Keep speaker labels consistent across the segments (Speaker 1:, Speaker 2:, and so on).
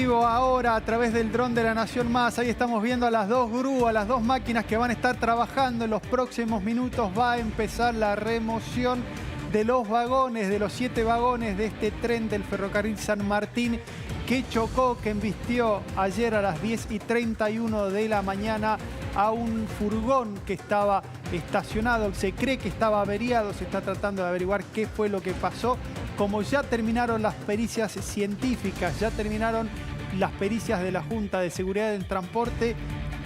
Speaker 1: vivo ahora a través del dron de La Nación Más. Ahí estamos viendo a las dos grúas, las dos máquinas que van a estar trabajando. En los próximos minutos va a empezar la remoción de los vagones, de los 7 vagones de este tren del ferrocarril San Martín que chocó, que embistió ayer a las 10:31 de la mañana a un furgón que estaba estacionado. Se cree que estaba averiado, se está tratando de averiguar qué fue lo que pasó. Como ya terminaron las pericias científicas, ya terminaron las pericias de la Junta de Seguridad del Transporte,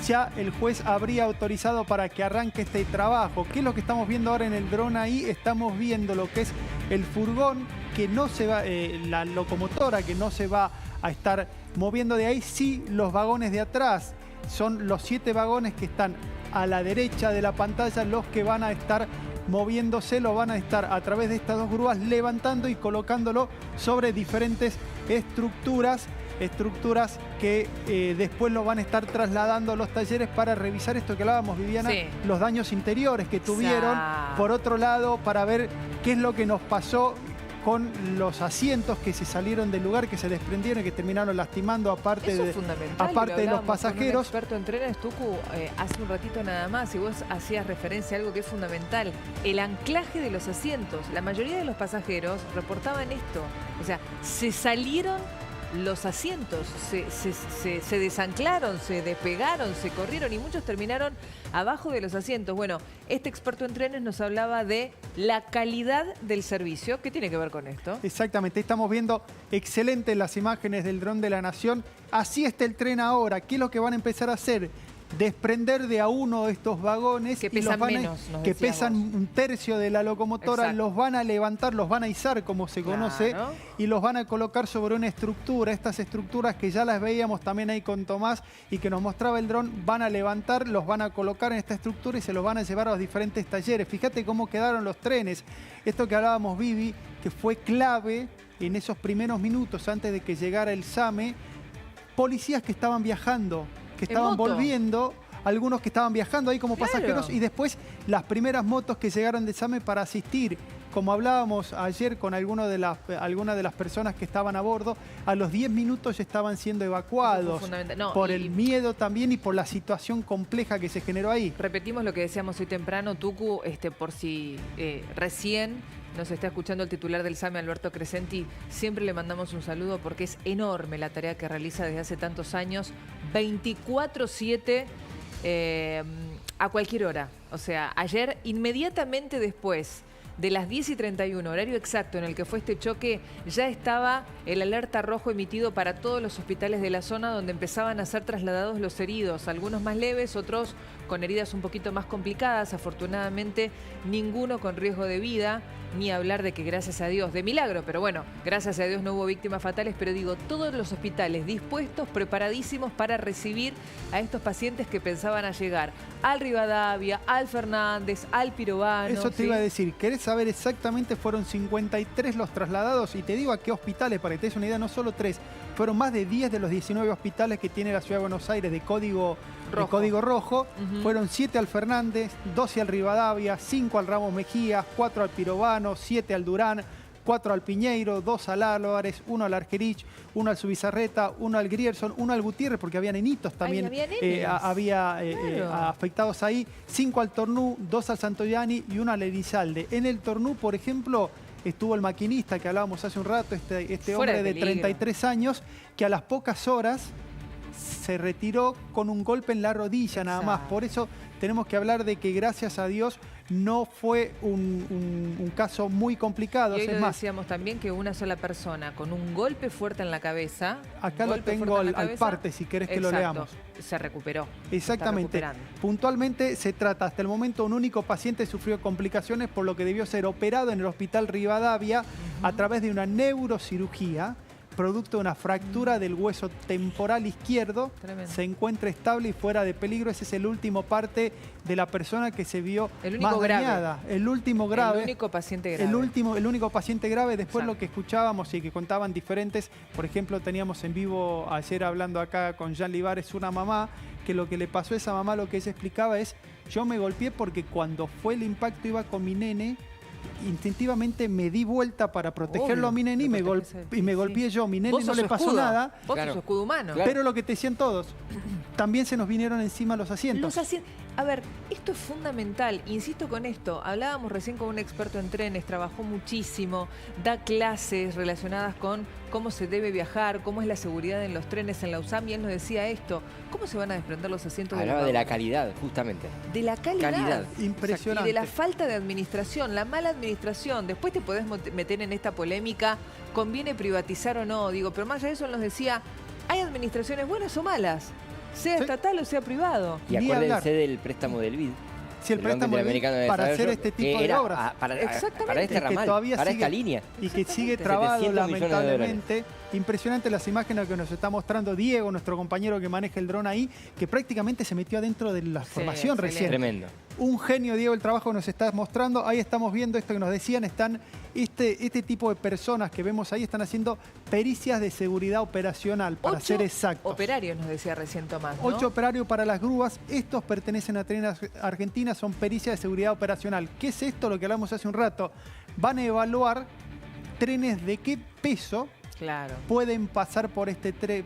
Speaker 1: ya el juez habría autorizado para que arranque este trabajo. ¿Qué es lo que estamos viendo ahora en el dron ahí? Estamos viendo lo que es el furgón que no se va, la locomotora que no se va a estar moviendo de ahí, sí los vagones de atrás. Son los 7 vagones que están a la derecha de la pantalla los que van a estar moviéndose, lo van a estar a través de estas dos grúas levantando y colocándolo sobre diferentes estructuras que después lo van a estar trasladando a los talleres para revisar esto que hablábamos, Viviana, sí, los daños interiores que tuvieron. Por otro lado, para ver qué es lo que nos pasó con los asientos que se salieron del lugar, que se desprendieron y que terminaron lastimando aparte de los pasajeros.
Speaker 2: Un experto en trenes, Tucu, hace un ratito nada más, y vos hacías referencia a algo que es fundamental, el anclaje de los asientos. La mayoría de los pasajeros reportaban esto, o sea, se salieron los asientos, se desanclaron, se despegaron, se corrieron y muchos terminaron abajo de los asientos. Bueno, este experto en trenes nos hablaba de la calidad del servicio. ¿Qué tiene que ver con esto?
Speaker 1: Exactamente, estamos viendo excelentes las imágenes del dron de La Nación. Así está el tren ahora. ¿Qué es lo que van a empezar a hacer? Desprender de a uno de estos vagones
Speaker 2: que pesan menos,
Speaker 1: que pesan un tercio de la locomotora. Exacto. Los van a levantar, los van a izar, como se conoce, y los van a colocar sobre una estructura. Estas estructuras que ya las veíamos también ahí con Tomás y que nos mostraba el dron, van a levantar, los van a colocar en esta estructura y se los van a llevar a los diferentes talleres. Fíjate cómo quedaron los trenes. Esto que hablábamos, Vivi, que fue clave en esos primeros minutos antes de que llegara el SAME. Policías que estaban viajando, que estaban volviendo, algunos que estaban viajando ahí como pasajeros, y después las primeras motos que llegaron de SAME para asistir. Como hablábamos ayer con algunas de las personas que estaban a bordo, a los 10 minutos ya estaban siendo evacuados por el miedo también y por la situación compleja que se generó ahí.
Speaker 2: Repetimos lo que decíamos hoy temprano, Tucu, por si recién nos está escuchando el titular del SAME, Alberto Crescenti. Siempre le mandamos un saludo porque es enorme la tarea que realiza desde hace tantos años, 24/7, a cualquier hora. O sea, ayer, inmediatamente después de las 10:31, horario exacto en el que fue este choque, ya estaba el alerta rojo emitido para todos los hospitales de la zona, donde empezaban a ser trasladados los heridos, algunos más leves, otros con heridas un poquito más complicadas. Afortunadamente, ninguno con riesgo de vida, ni hablar de que gracias a Dios, de milagro, pero bueno, gracias a Dios no hubo víctimas fatales, pero digo, todos los hospitales dispuestos, preparadísimos para recibir a estos pacientes que pensaban a llegar al Rivadavia, al Fernández, al Pirobano.
Speaker 1: Eso te iba a decir, ¿querés saber exactamente? Fueron 53 los trasladados, y te digo a qué hospitales, para que te des una idea, no solo 3, fueron más de 10 de los 19 hospitales que tiene la Ciudad de Buenos Aires de código rojo. Fueron 7 al Fernández, 12 al Rivadavia, 5 al Ramos Mejía, 4 al Pirobano, 7 al Durán, 4 al Piñeiro, 2 al Álvarez, 1 al Argerich, 1 al Subizarreta, 1 al Grierson, 1 al Gutiérrez, porque había nenitos también, había afectados ahí, 5 al Tornú, 2 al Santoyani y 1 al Elizalde. En el Tornú, por ejemplo, estuvo el maquinista que hablábamos hace un rato, este hombre de 33 años, que a las pocas horas se retiró con un golpe en la rodilla nada más. Por eso tenemos que hablar de que gracias a Dios no fue un caso muy complicado.
Speaker 2: Y hoy lo decíamos también que una sola persona con un golpe fuerte en la cabeza.
Speaker 1: Acá lo tengo al parte, si querés que lo leamos.
Speaker 2: Se recuperó.
Speaker 1: Exactamente. Puntualmente se trata, hasta el momento, un único paciente sufrió complicaciones, por lo que debió ser operado en el Hospital Rivadavia a través de una neurocirugía, producto de una fractura del hueso temporal izquierdo. Tremendo. Se encuentra estable y fuera de peligro. Ese es el último parte de la persona que se vio más dañada. El último grave.
Speaker 2: El único paciente grave.
Speaker 1: El único paciente grave. Después lo que escuchábamos y que contaban diferentes, por ejemplo, teníamos en vivo ayer hablando acá con Jean Libares, una mamá, que lo que le pasó a esa mamá, lo que ella explicaba es: yo me golpeé porque cuando fue el impacto iba con mi nene instintivamente me di vuelta para protegerlo a mi nene y me golpeé yo. Mi nene no le pasó nada.
Speaker 2: Vos sos escudo humano.
Speaker 1: Pero lo que te decían todos, también se nos vinieron encima los asientos.
Speaker 2: A ver, esto es fundamental, insisto con esto, hablábamos recién con un experto en trenes, trabajó muchísimo, da clases relacionadas con cómo se debe viajar, cómo es la seguridad en los trenes en la USAM, y él nos decía esto, ¿cómo se van a desprender los asientos de los
Speaker 3: Hablaba de la
Speaker 2: vagones?
Speaker 3: calidad, justamente.
Speaker 2: De la calidad.
Speaker 1: Impresionante.
Speaker 2: Y de la falta de administración, la mala administración. Después te podés meter en esta polémica, ¿conviene privatizar o no? Digo, pero más allá de eso él nos decía, hay administraciones buenas o malas, sea estatal o sea privado.
Speaker 3: Y acuérdense del préstamo del BID.
Speaker 1: Si el préstamo
Speaker 3: para
Speaker 1: hacer este tipo de obras.
Speaker 3: Para este ramal, para esta línea.
Speaker 1: Y que sigue trabado, lamentablemente. Impresionante las imágenes que nos está mostrando Diego, nuestro compañero que maneja el dron ahí, que prácticamente se metió adentro de la formación recién.
Speaker 3: Tremendo.
Speaker 1: Un genio, Diego, el trabajo que nos está mostrando. Ahí estamos viendo esto que nos decían. Están este tipo de personas que vemos ahí están haciendo pericias de seguridad operacional, para ser exactos.
Speaker 2: Operarios, nos decía recién Tomás, ¿no?
Speaker 1: 8 operarios para las grúas. Estos pertenecen a Trenes Argentina, son pericias de seguridad operacional. ¿Qué es esto? Lo que hablamos hace un rato. Van a evaluar trenes de qué peso pueden pasar por este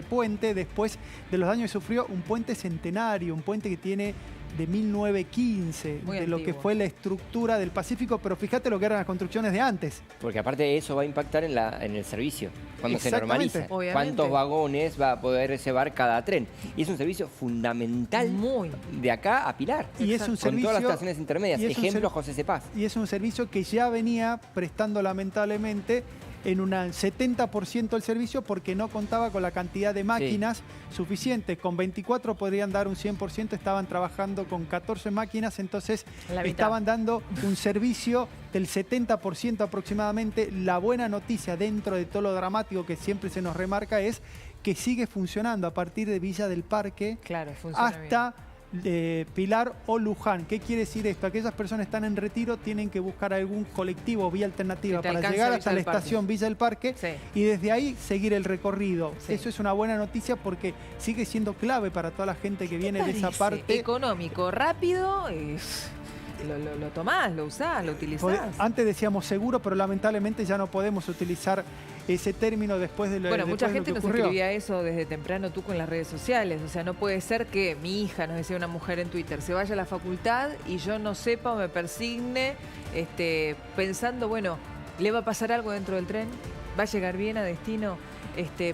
Speaker 1: puente después de los daños que sufrió un puente centenario, un puente que tiene de 1915,
Speaker 2: muy
Speaker 1: de
Speaker 2: antiguo.
Speaker 1: lo que fue la estructura del Pacífico, pero fíjate lo que eran las construcciones de antes.
Speaker 3: Porque aparte eso va a impactar en el servicio, cuando se normalice.
Speaker 2: Obviamente.
Speaker 3: ¿Cuántos vagones va a poder llevar cada tren? Y es un servicio fundamental de acá a Pilar.
Speaker 1: Y es un servicio,
Speaker 3: con todas las estaciones intermedias. Ejemplo, José Cepaz.
Speaker 1: Y es un servicio que ya venía prestando lamentablemente en un 70% del servicio porque no contaba con la cantidad de máquinas suficiente. Con 24 podrían dar un 100%, estaban trabajando con 14 máquinas, entonces estaban dando un servicio del 70% aproximadamente. La buena noticia dentro de todo lo dramático que siempre se nos remarca es que sigue funcionando a partir de Villa del Parque hasta Pilar o Luján. ¿Qué quiere decir esto? Aquellas personas que están en retiro tienen que buscar algún colectivo o vía alternativa para llegar hasta la estación Villa del Parque y desde ahí seguir el recorrido. Eso es una buena noticia porque sigue siendo clave para toda la gente que viene de esa parte.
Speaker 2: Económico, rápido, lo tomás, lo usás, lo utilizás.
Speaker 1: Antes decíamos seguro, pero lamentablemente ya no podemos utilizar ese término después de lo que ocurrió.
Speaker 2: Bueno, mucha gente nos escribía eso desde temprano, tú con las redes sociales. O sea, no puede ser que mi hija, nos decía una mujer en Twitter, se vaya a la facultad y yo no sepa o me persigne pensando, bueno, ¿le va a pasar algo dentro del tren? ¿Va a llegar bien a destino?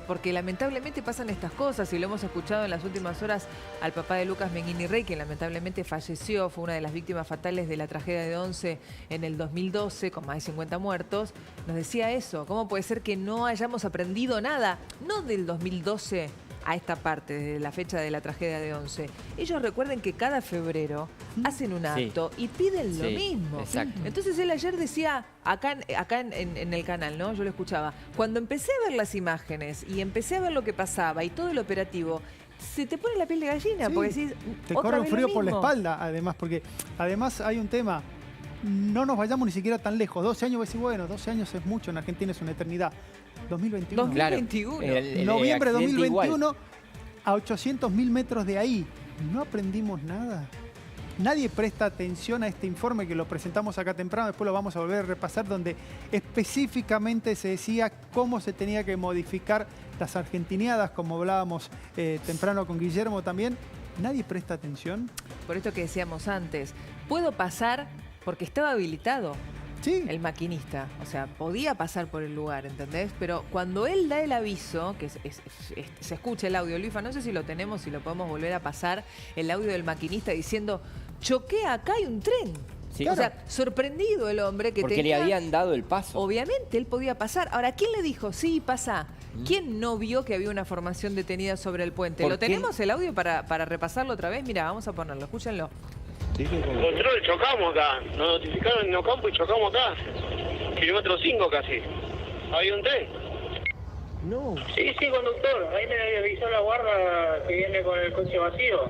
Speaker 2: Porque lamentablemente pasan estas cosas y lo hemos escuchado en las últimas horas al papá de Lucas Menguini Rey, que lamentablemente falleció, fue una de las víctimas fatales de la tragedia de Once en el 2012 con más de 50 muertos. Nos decía eso, ¿cómo puede ser que no hayamos aprendido nada? No del 2012 a esta parte, desde la fecha de la tragedia de Once. Ellos recuerden que cada febrero hacen un acto y piden lo mismo.
Speaker 3: Exacto.
Speaker 2: Entonces él ayer decía, acá en el canal, ¿no? Yo lo escuchaba. Cuando empecé a ver las imágenes y empecé a ver lo que pasaba y todo el operativo, se te pone la piel de gallina, porque decís,
Speaker 1: te corre un frío por la espalda, además, porque además hay un tema. No nos vayamos ni siquiera tan lejos. 12 años, voy a decir, bueno, 12 años es mucho, en Argentina es una eternidad. 2021.
Speaker 2: 2021.
Speaker 1: Noviembre de 2021, a 800.000 metros de ahí. ¿No aprendimos nada? Nadie presta atención a este informe que lo presentamos acá temprano, después lo vamos a volver a repasar, donde específicamente se decía cómo se tenía que modificar las argentineadas, como hablábamos temprano con Guillermo también. Nadie presta atención.
Speaker 2: Por esto que decíamos antes, puedo pasar porque estaba habilitado el maquinista. O sea, podía pasar por el lugar, ¿entendés? Pero cuando él da el aviso, que se escucha el audio, Luifa, no sé si lo tenemos, si lo podemos volver a pasar, el audio del maquinista diciendo, choqué, acá hay un tren.
Speaker 3: Sí.
Speaker 2: O sea, sorprendido el hombre que
Speaker 3: porque le habían dado el paso.
Speaker 2: Obviamente, él podía pasar. Ahora, ¿quién le dijo, sí, pasa? ¿Quién no vio que había una formación detenida sobre el puente? ¿Lo tenemos el audio para repasarlo otra vez? Mira, vamos a ponerlo, escúchenlo.
Speaker 4: Control, chocamos acá. Nos notificaron en Ocampo y chocamos acá. Kilómetro 5 casi. ¿Había un tren?
Speaker 3: No.
Speaker 4: Sí, conductor. Ahí me avisó la guarda que viene con el coche vacío.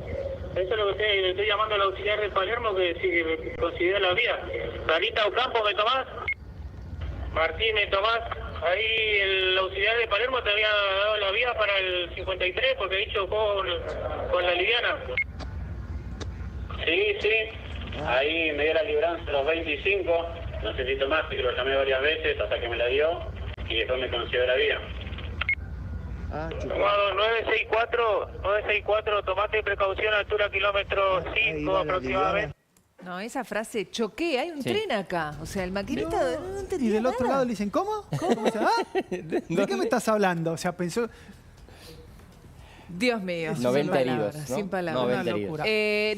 Speaker 4: Eso es lo que le estoy llamando al auxiliar de Palermo que sí que considera la vía. Carita Ocampo, ¿me tomás? Martín, ¿me tomás? Ahí el auxiliar de Palermo te había dado la vía para el 53 porque he dicho con la liviana. Sí. Ahí me dio la libranza a los 25, no necesito más, que lo llamé varias veces hasta que me la dio y después me conoció de la vía. Tomado 964, tomate precaución, altura kilómetro 5 aproximadamente.
Speaker 2: No, esa frase, choqué, hay un tren acá. O sea, el maquinista no entendía
Speaker 1: Y del otro
Speaker 2: nada.
Speaker 1: lado le dicen, ¿cómo? ¿Cómo? O sea, ¿de qué me estás hablando? O sea, pensó...
Speaker 2: Dios mío.
Speaker 3: 90
Speaker 2: sin
Speaker 3: heridos,
Speaker 2: palabras,
Speaker 3: ¿no?
Speaker 2: sin palabras.
Speaker 3: 90
Speaker 1: Una
Speaker 3: heridos.
Speaker 1: locura.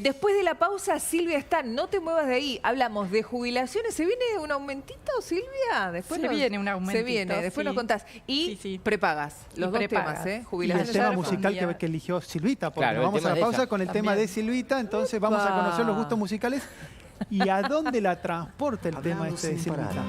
Speaker 2: Después de la pausa, Silvia está, no te muevas de ahí. Hablamos de jubilaciones. ¿Se viene un aumentito, Silvia? Después
Speaker 5: Se viene un aumentito,
Speaker 2: Se viene, después
Speaker 5: sí.
Speaker 2: nos contás. Y
Speaker 5: Sí.
Speaker 2: prepagas, los
Speaker 5: Y
Speaker 2: dos
Speaker 5: prepagas.
Speaker 2: temas, ¿eh?
Speaker 1: Y el
Speaker 2: Jubilaciones.
Speaker 1: tema
Speaker 5: ya
Speaker 1: musical
Speaker 5: respondía.
Speaker 1: que eligió Silvita, porque
Speaker 3: Claro, el
Speaker 1: vamos a
Speaker 3: tema
Speaker 1: la
Speaker 3: de
Speaker 1: pausa
Speaker 3: ella.
Speaker 1: con el tema
Speaker 5: También.
Speaker 1: de Silvita, entonces vamos a
Speaker 2: Upa.
Speaker 1: conocer los gustos musicales y a dónde la transporta el tema este de Silvita.